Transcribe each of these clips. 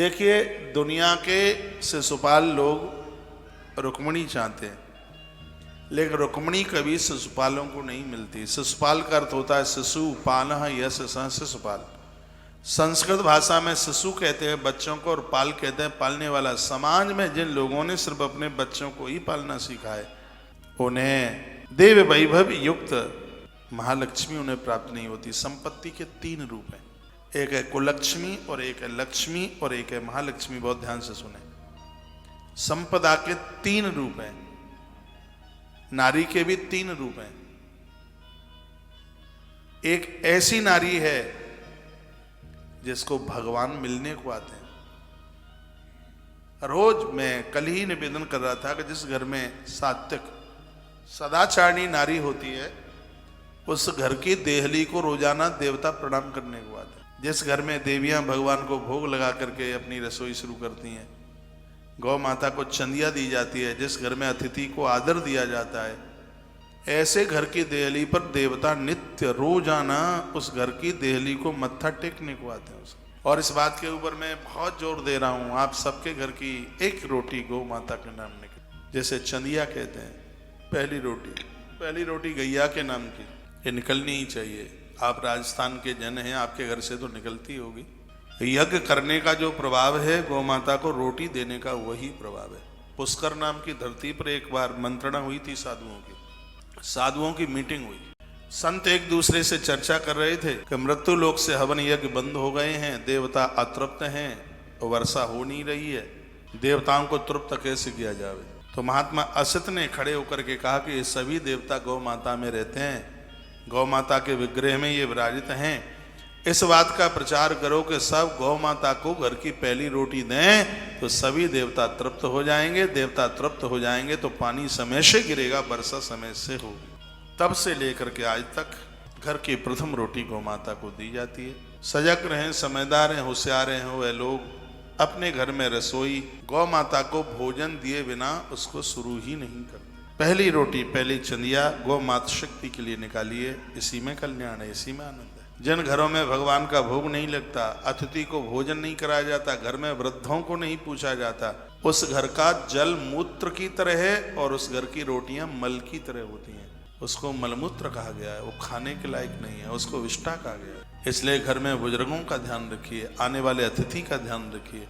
देखिए, दुनिया के शिशुपाल लोग रुक्मिणी चाहते हैं, लेकिन रुक्मिणी कभी शिशुपालों को नहीं मिलती। शिशुपाल का अर्थ होता है शिशु, पालः यश शिशुपाल। संस्कृत भाषा में शिशु कहते हैं बच्चों को और पाल कहते हैं पालने वाला। समाज में जिन लोगों ने सिर्फ अपने बच्चों को ही पालना सीखा है, उन्हें देव वैभव युक्त महालक्ष्मी उन्हें प्राप्त नहीं होती। संपत्ति के तीन रूप हैं, एक है कुलक्ष्मी और एक है लक्ष्मी और एक है महालक्ष्मी। बहुत ध्यान से सुने, संपदा के तीन रूप हैं, नारी के भी तीन रूप हैं। एक ऐसी नारी है जिसको भगवान मिलने को आते हैं। रोज मैं कल ही निवेदन कर रहा था कि जिस घर में सात्विक सदाचारणी नारी होती है, उस घर की देहली को रोजाना देवता प्रणाम करने को आते हैं। जिस घर में देवियां भगवान को भोग लगा करके अपनी रसोई शुरू करती हैं, गौ माता को चंदिया दी जाती है, जिस घर में अतिथि को आदर दिया जाता है, ऐसे घर की देहली पर देवता नित्य रोजाना उस घर की देहली को मत्था टेकने को आते हैं। और इस बात के ऊपर मैं बहुत जोर दे रहा हूं, आप सबके घर की एक रोटी गौ माता के नाम निकले। जैसे चंदिया कहते हैं, पहली रोटी गैया के नाम की, ये निकलनी ही चाहिए। आप राजस्थान के जन हैं, आपके घर से तो निकलती होगी। यज्ञ करने का जो प्रभाव है, गौ माता को रोटी देने का वही प्रभाव है। पुष्कर नाम की धरती पर एक बार मंत्रणा हुई थी साधुओं की मीटिंग हुई। संत एक दूसरे से चर्चा कर रहे थे कि मृत्यु लोक से हवन यज्ञ बंद हो गए हैं, देवता अतृप्त हैं, वर्षा हो नहीं रही है, देवताओं को तृप्त कैसे किया जावे। तो महात्मा असित ने खड़े होकर के कहा कि ये सभी देवता गौ माता में रहते हैं, गौ माता के विग्रह में ये विराजित हैं। इस बात का प्रचार करो कि सब गौ माता को घर की पहली रोटी दें, तो सभी देवता तृप्त हो जाएंगे। देवता तृप्त हो जाएंगे तो पानी समय से गिरेगा, वर्षा समय से होगी। तब से लेकर के आज तक घर की प्रथम रोटी गौ माता को दी जाती है। सजग रहें, समझदार हैं, होशियार हैं वह लोग अपने घर में रसोई गौ माता को भोजन दिए बिना उसको शुरू ही नहीं करते। पहली रोटी, पहली चंदिया गौ माता शक्ति के लिए निकालिए, इसी में कल्याण है, इसी में आनंद है। जिन घरों में भगवान का भोग नहीं लगता, अतिथि को भोजन नहीं कराया जाता, घर में वृद्धों को नहीं पूछा जाता, उस घर का जल मूत्र की तरह है और उस घर की रोटियां मल की तरह होती हैं। उसको मलमूत्र कहा गया है, वो खाने के लायक नहीं है, उसको विष्ठा कहा गया है। इसलिए घर में बुजुर्गों का ध्यान रखिए, आने वाले अतिथि का ध्यान रखिए।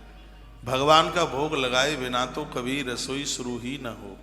भगवान का भोग लगाए बिना तो कभी रसोई शुरू ही न हो।